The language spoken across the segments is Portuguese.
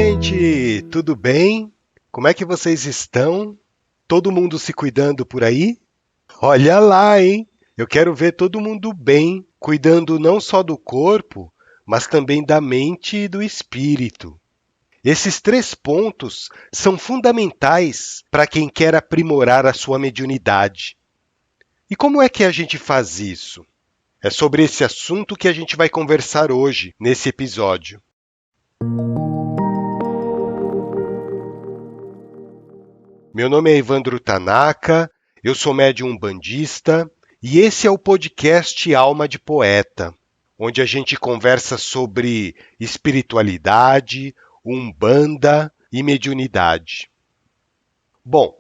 gente! Tudo bem? Como é que vocês estão? Todo mundo se cuidando por aí? Olha lá, hein? Eu quero ver todo mundo bem, cuidando não só do corpo, mas também da mente e do espírito. Esses 3 pontos são fundamentais para quem quer aprimorar a sua mediunidade. E como é que a gente faz isso? É sobre esse assunto que a gente vai conversar hoje, nesse episódio. Meu nome é Evandro Tanaka, eu sou médium umbandista e esse é o podcast Alma de Poeta, onde a gente conversa sobre espiritualidade, umbanda e mediunidade. Bom,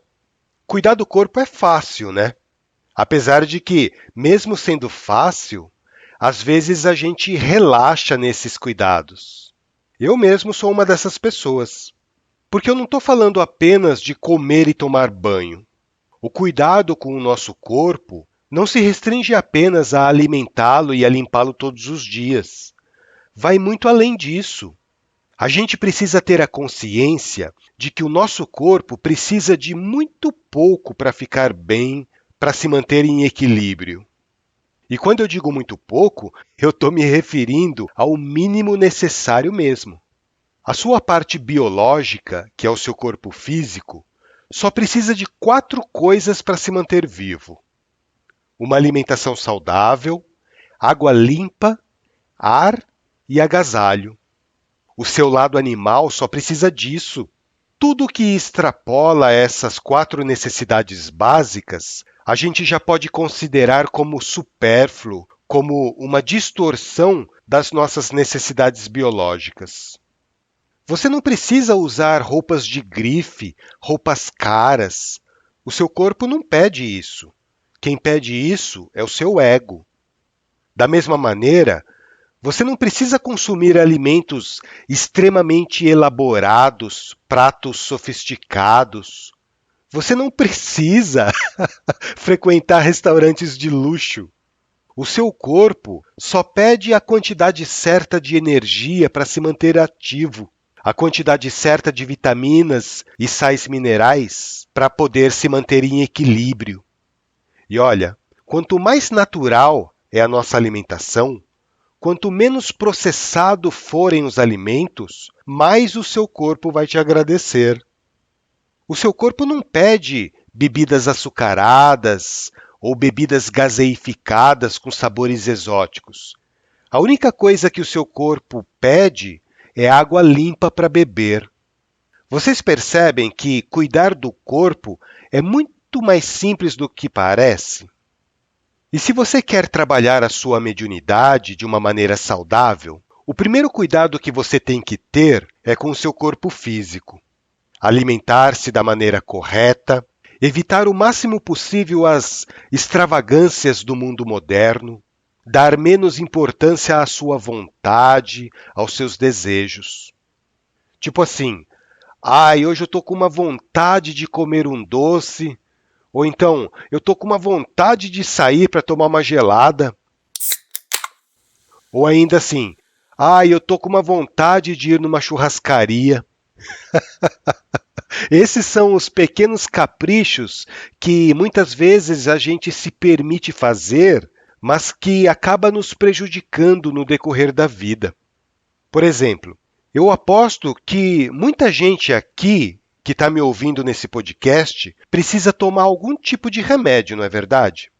cuidar do corpo é fácil, né? Apesar de que, mesmo sendo fácil, às vezes a gente relaxa nesses cuidados. Eu mesmo sou uma dessas pessoas. Porque eu não estou falando apenas de comer e tomar banho. O cuidado com o nosso corpo não se restringe apenas a alimentá-lo e a limpá-lo todos os dias. Vai muito além disso. A gente precisa ter a consciência de que o nosso corpo precisa de muito pouco para ficar bem, para se manter em equilíbrio. E quando eu digo muito pouco, eu estou me referindo ao mínimo necessário mesmo. A sua parte biológica, que é o seu corpo físico, só precisa de 4 coisas para se manter vivo: uma alimentação saudável, água limpa, ar e agasalho. O seu lado animal só precisa disso. Tudo que extrapola essas 4 necessidades básicas, a gente já pode considerar como supérfluo, como uma distorção das nossas necessidades biológicas. Você não precisa usar roupas de grife, roupas caras. O seu corpo não pede isso. Quem pede isso é o seu ego. Da mesma maneira, você não precisa consumir alimentos extremamente elaborados, pratos sofisticados. Você não precisa frequentar restaurantes de luxo. O seu corpo só pede a quantidade certa de energia para se manter ativo, a quantidade certa de vitaminas e sais minerais para poder se manter em equilíbrio. E olha, quanto mais natural é a nossa alimentação, quanto menos processado forem os alimentos, mais o seu corpo vai te agradecer. O seu corpo não pede bebidas açucaradas ou bebidas gaseificadas com sabores exóticos. A única coisa que o seu corpo pede é água limpa para beber. Vocês percebem que cuidar do corpo é muito mais simples do que parece? E se você quer trabalhar a sua mediunidade de uma maneira saudável, o primeiro cuidado que você tem que ter é com o seu corpo físico. Alimentar-se da maneira correta, evitar o máximo possível as extravagâncias do mundo moderno, dar menos importância à sua vontade, aos seus desejos. Tipo assim, hoje eu tô com uma vontade de comer um doce, ou então, eu tô com uma vontade de sair para tomar uma gelada. Ou ainda assim, eu tô com uma vontade de ir numa churrascaria. Esses são os pequenos caprichos que muitas vezes a gente se permite fazer, mas que acaba nos prejudicando no decorrer da vida. Por exemplo, eu aposto que muita gente aqui que está me ouvindo nesse podcast precisa tomar algum tipo de remédio, não é verdade?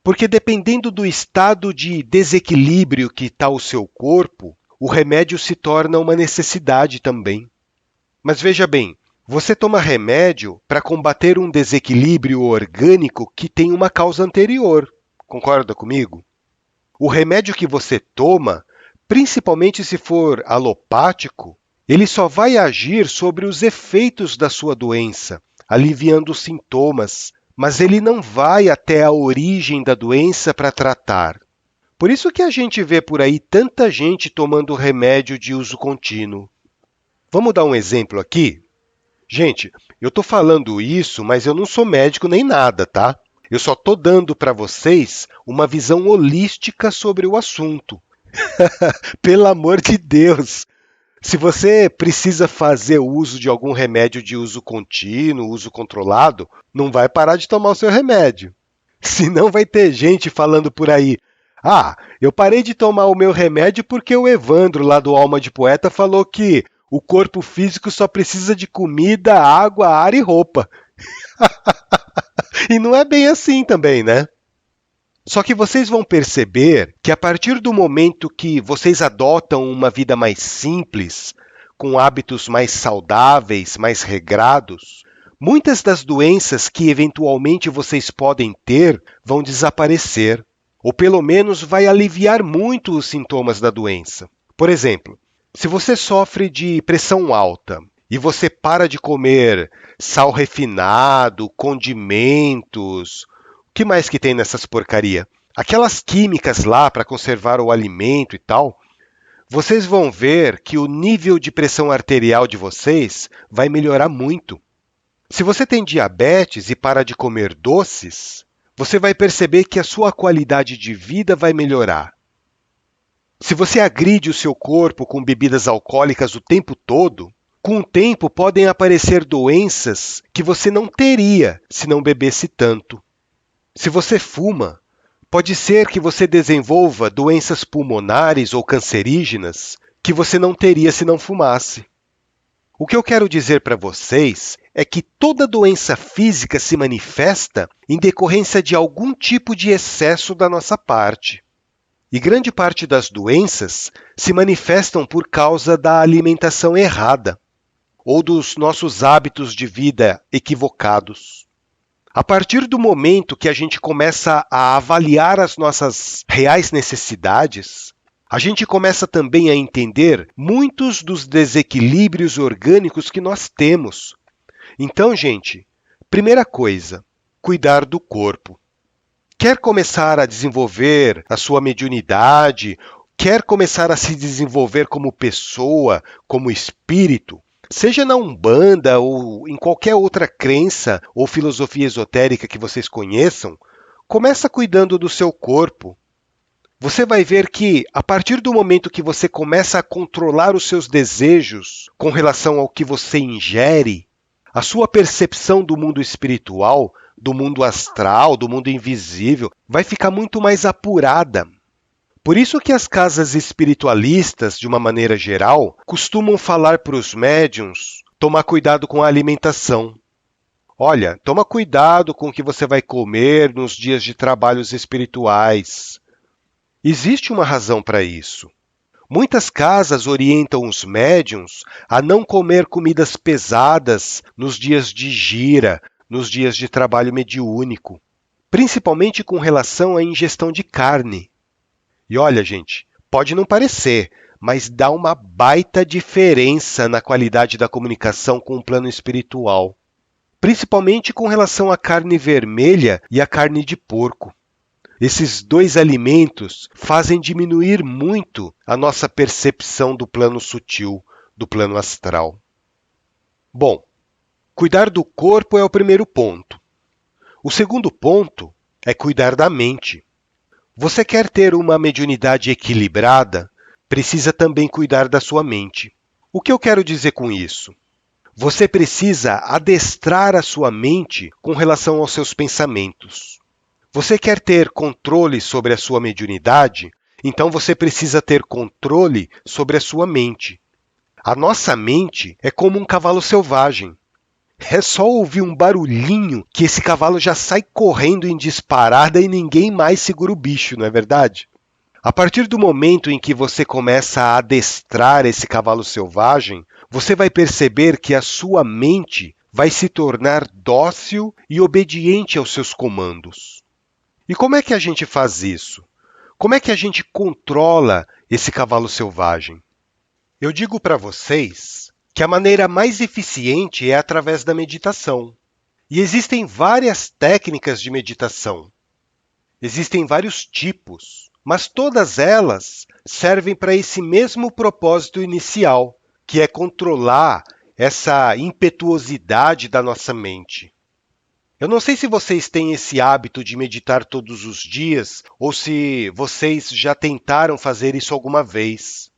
Porque dependendo do estado de desequilíbrio que está o seu corpo, o remédio se torna uma necessidade também. Mas veja bem, você toma remédio para combater um desequilíbrio orgânico que tem uma causa anterior. Concorda comigo? O remédio que você toma, principalmente se for alopático, ele só vai agir sobre os efeitos da sua doença, aliviando os sintomas, mas ele não vai até a origem da doença para tratar. Por isso que a gente vê por aí tanta gente tomando remédio de uso contínuo. Vamos dar um exemplo aqui? Gente, eu estou falando isso, mas eu não sou médico nem nada, tá? Eu só estou dando para vocês uma visão holística sobre o assunto. Pelo amor de Deus! Se você precisa fazer uso de algum remédio de uso contínuo, uso controlado, não vai parar de tomar o seu remédio. Senão vai ter gente falando por aí: ah, eu parei de tomar o meu remédio porque o Evandro, lá do Alma de Poeta, falou que o corpo físico só precisa de comida, água, ar e roupa. E não é bem assim também, né? Só que vocês vão perceber que a partir do momento que vocês adotam uma vida mais simples, com hábitos mais saudáveis, mais regrados, muitas das doenças que eventualmente vocês podem ter vão desaparecer, ou pelo menos vai aliviar muito os sintomas da doença. Por exemplo, se você sofre de pressão alta e você para de comer sal refinado, condimentos, o que mais que tem nessas porcaria? Aquelas químicas lá para conservar o alimento e tal, vocês vão ver que o nível de pressão arterial de vocês vai melhorar muito. Se você tem diabetes e para de comer doces, você vai perceber que a sua qualidade de vida vai melhorar. Se você agride o seu corpo com bebidas alcoólicas o tempo todo, com o tempo podem aparecer doenças que você não teria se não bebesse tanto. Se você fuma, pode ser que você desenvolva doenças pulmonares ou cancerígenas que você não teria se não fumasse. O que eu quero dizer para vocês é que toda doença física se manifesta em decorrência de algum tipo de excesso da nossa parte. E grande parte das doenças se manifestam por causa da alimentação errada ou dos nossos hábitos de vida equivocados. A partir do momento que a gente começa a avaliar as nossas reais necessidades, a gente começa também a entender muitos dos desequilíbrios orgânicos que nós temos. Então, gente, primeira coisa, cuidar do corpo. Quer começar a desenvolver a sua mediunidade, quer começar a se desenvolver como pessoa, como espírito, seja na Umbanda ou em qualquer outra crença ou filosofia esotérica que vocês conheçam, começa cuidando do seu corpo. Você vai ver que, a partir do momento que você começa a controlar os seus desejos com relação ao que você ingere, a sua percepção do mundo espiritual, do mundo astral, do mundo invisível, vai ficar muito mais apurada. Por isso que as casas espiritualistas, de uma maneira geral, costumam falar para os médiuns tomar cuidado com a alimentação. Olha, toma cuidado com o que você vai comer nos dias de trabalhos espirituais. Existe uma razão para isso. Muitas casas orientam os médiuns a não comer comidas pesadas nos dias de gira, nos dias de trabalho mediúnico, principalmente com relação à ingestão de carne. E olha, gente, pode não parecer, mas dá uma baita diferença na qualidade da comunicação com o plano espiritual, principalmente com relação à carne vermelha e à carne de porco. Esses dois alimentos fazem diminuir muito a nossa percepção do plano sutil, do plano astral. Bom, cuidar do corpo é o primeiro ponto. O segundo ponto é cuidar da mente. Você quer ter uma mediunidade equilibrada, precisa também cuidar da sua mente. O que eu quero dizer com isso? Você precisa adestrar a sua mente com relação aos seus pensamentos. Você quer ter controle sobre a sua mediunidade? Então você precisa ter controle sobre a sua mente. A nossa mente é como um cavalo selvagem. É só ouvir um barulhinho que esse cavalo já sai correndo em disparada e ninguém mais segura o bicho, não é verdade? A partir do momento em que você começa a adestrar esse cavalo selvagem, você vai perceber que a sua mente vai se tornar dócil e obediente aos seus comandos. E como é que a gente faz isso? Como é que a gente controla esse cavalo selvagem? Eu digo para vocês que a maneira mais eficiente é através da meditação. E existem várias técnicas de meditação. Existem vários tipos, mas todas elas servem para esse mesmo propósito inicial, que é controlar essa impetuosidade da nossa mente. Eu não sei se vocês têm esse hábito de meditar todos os dias ou se vocês já tentaram fazer isso alguma vez.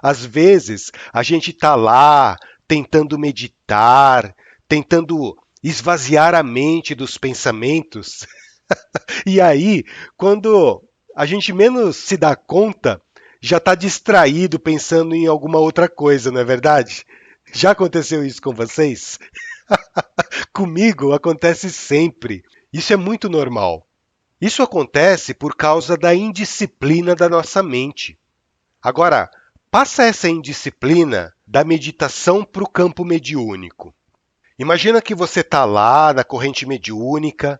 Às vezes, a gente está lá tentando meditar, tentando esvaziar a mente dos pensamentos, e aí, quando a gente menos se dá conta, já está distraído pensando em alguma outra coisa, não é verdade? Já aconteceu isso com vocês? Comigo acontece sempre. Isso é muito normal. Isso acontece por causa da indisciplina da nossa mente. Agora, passa essa indisciplina da meditação para o campo mediúnico. Imagina que você está lá na corrente mediúnica,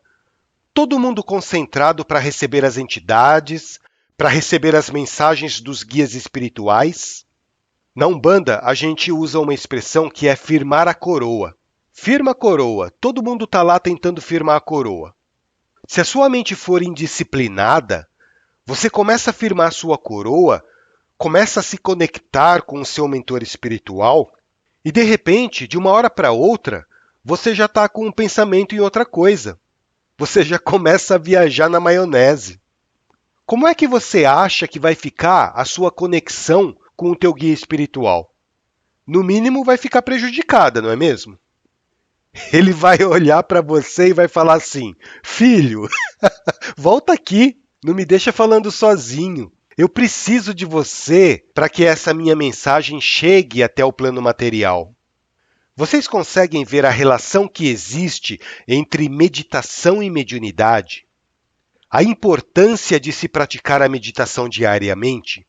todo mundo concentrado para receber as entidades, para receber as mensagens dos guias espirituais. Na Umbanda, a gente usa uma expressão que é firmar a coroa. Firma a coroa, todo mundo está lá tentando firmar a coroa. Se a sua mente for indisciplinada, você começa a firmar a sua coroa, começa a se conectar com o seu mentor espiritual e, de repente, de uma hora para outra, você já está com um pensamento em outra coisa. Você já começa a viajar na maionese. Como é que você acha que vai ficar a sua conexão com o teu guia espiritual? No mínimo, vai ficar prejudicada, não é mesmo? Ele vai olhar para você e vai falar assim: filho, volta aqui, não me deixa falando sozinho. Eu preciso de você para que essa minha mensagem chegue até o plano material. Vocês conseguem ver a relação que existe entre meditação e mediunidade? A importância de se praticar a meditação diariamente?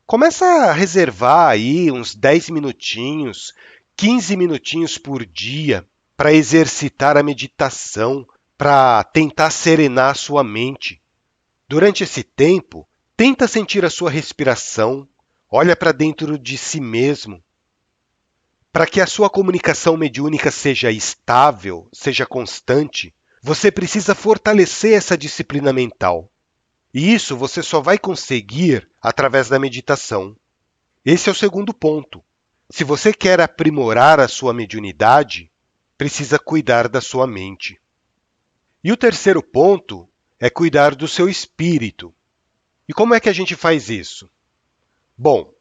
Começa a reservar aí uns 10 minutinhos, 15 minutinhos por dia para exercitar a meditação, para tentar serenar a sua mente. Durante esse tempo, tenta sentir a sua respiração, olha para dentro de si mesmo. Para que a sua comunicação mediúnica seja estável, seja constante, você precisa fortalecer essa disciplina mental. E isso você só vai conseguir através da meditação. Esse é o segundo ponto. Se você quer aprimorar a sua mediunidade, precisa cuidar da sua mente. E o terceiro ponto é cuidar do seu espírito. E como é que a gente faz isso? Bom,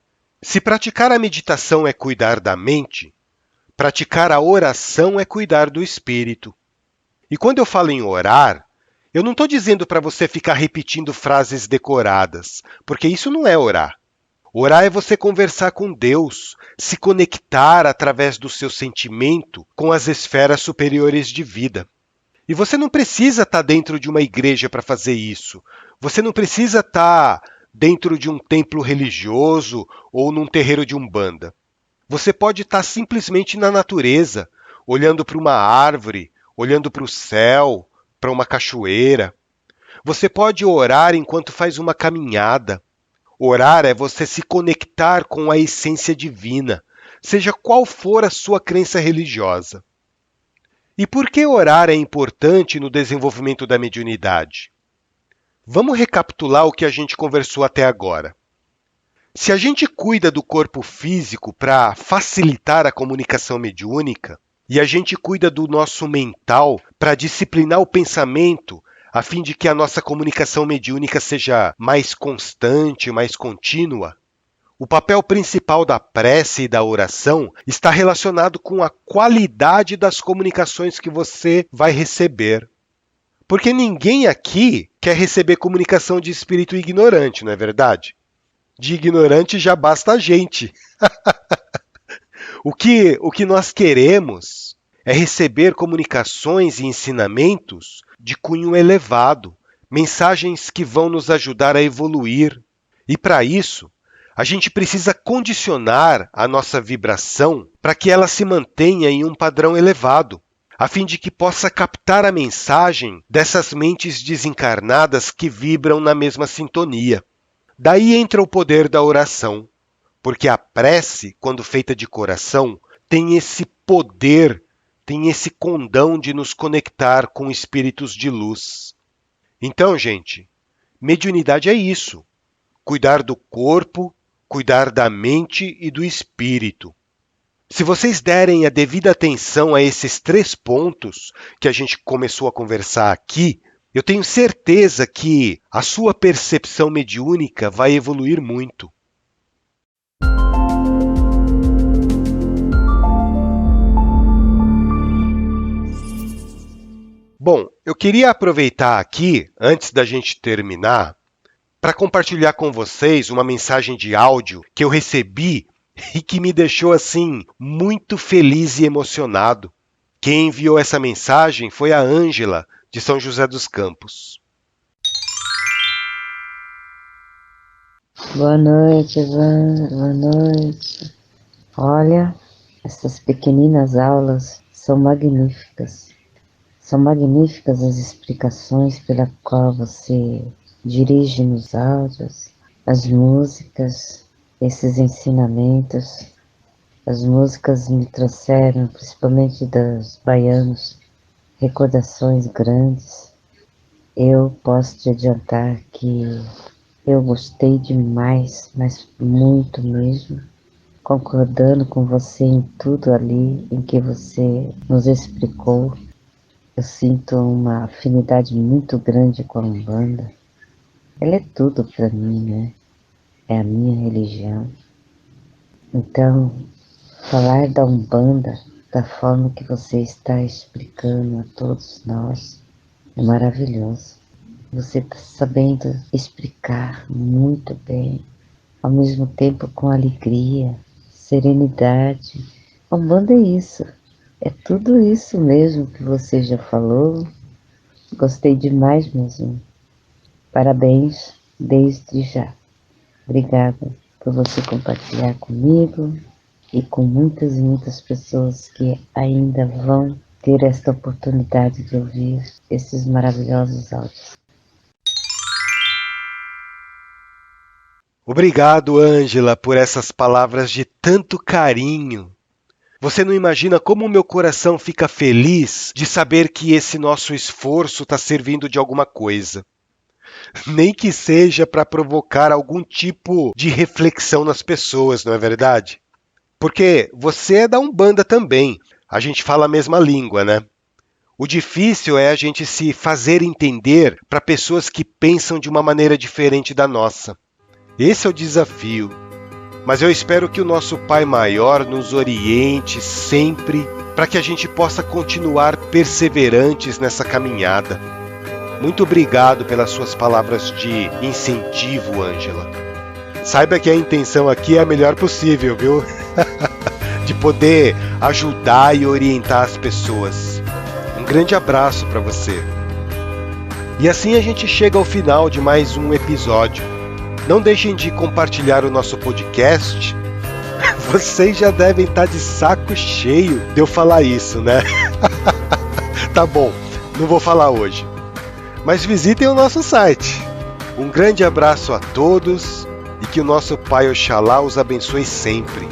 se praticar a meditação é cuidar da mente, praticar a oração é cuidar do espírito. E quando eu falo em orar, eu não estou dizendo para você ficar repetindo frases decoradas, porque isso não é orar. Orar é você conversar com Deus, se conectar através do seu sentimento com as esferas superiores de vida. E você não precisa estar dentro de uma igreja para fazer isso. Você não precisa estar dentro de um templo religioso ou num terreiro de umbanda. Você pode estar simplesmente na natureza, olhando para uma árvore, olhando para o céu, para uma cachoeira. Você pode orar enquanto faz uma caminhada. Orar é você se conectar com a essência divina, seja qual for a sua crença religiosa. E por que orar é importante no desenvolvimento da mediunidade? Vamos recapitular o que a gente conversou até agora. Se a gente cuida do corpo físico para facilitar a comunicação mediúnica, e a gente cuida do nosso mental para disciplinar o pensamento, a fim de que a nossa comunicação mediúnica seja mais constante, mais contínua, o papel principal da prece e da oração está relacionado com a qualidade das comunicações que você vai receber. Porque ninguém aqui quer receber comunicação de espírito ignorante, não é verdade? De ignorante já basta a gente. O que nós queremos é receber comunicações e ensinamentos de cunho elevado, mensagens que vão nos ajudar a evoluir. E para isso, a gente precisa condicionar a nossa vibração para que ela se mantenha em um padrão elevado, a fim de que possa captar a mensagem dessas mentes desencarnadas que vibram na mesma sintonia. Daí entra o poder da oração, porque a prece, quando feita de coração, tem esse poder, tem esse condão de nos conectar com espíritos de luz. Então, gente, mediunidade é isso: cuidar do corpo, cuidar da mente e do espírito. Se vocês derem a devida atenção a esses 3 pontos que a gente começou a conversar aqui, eu tenho certeza que a sua percepção mediúnica vai evoluir muito. Bom, eu queria aproveitar aqui, antes da gente terminar, para compartilhar com vocês uma mensagem de áudio que eu recebi e que me deixou assim muito feliz e emocionado. Quem enviou essa mensagem foi a Ângela, de São José dos Campos. Boa noite, Ivan. Boa noite. Olha, essas pequeninas aulas são magníficas. São magníficas as explicações pela qual você dirige nos áudios, as músicas, esses ensinamentos. As músicas me trouxeram, principalmente dos baianos, recordações grandes. Eu posso te adiantar que eu gostei demais, mas muito mesmo, concordando com você em tudo ali em que você nos explicou. Eu sinto uma afinidade muito grande com a Umbanda. Ela é tudo para mim, né? É a minha religião. Então, falar da Umbanda da forma que você está explicando a todos nós é maravilhoso. Você está sabendo explicar muito bem, ao mesmo tempo com alegria, serenidade. A Umbanda é isso, é tudo isso mesmo que você já falou. Gostei demais mesmo. Parabéns desde já. Obrigada por você compartilhar comigo e com muitas e muitas pessoas que ainda vão ter esta oportunidade de ouvir esses maravilhosos áudios. Obrigado, Ângela, por essas palavras de tanto carinho. Você não imagina como o meu coração fica feliz de saber que esse nosso esforço está servindo de alguma coisa. Nem que seja para provocar algum tipo de reflexão nas pessoas, não é verdade? Porque você é da Umbanda também. A gente fala a mesma língua, né? O difícil é a gente se fazer entender para pessoas que pensam de uma maneira diferente da nossa. Esse é o desafio. Mas eu espero que o nosso Pai Maior nos oriente sempre para que a gente possa continuar perseverantes nessa caminhada. Muito obrigado pelas suas palavras de incentivo, Ângela. Saiba que a intenção aqui é a melhor possível, viu? De poder ajudar e orientar as pessoas. Um grande abraço para você. E assim a gente chega ao final de mais um episódio. Não deixem de compartilhar o nosso podcast. Vocês já devem estar de saco cheio de eu falar isso, né? Tá bom, não vou falar hoje. Mas visitem o nosso site. Um grande abraço a todos e que o nosso Pai Oxalá os abençoe sempre.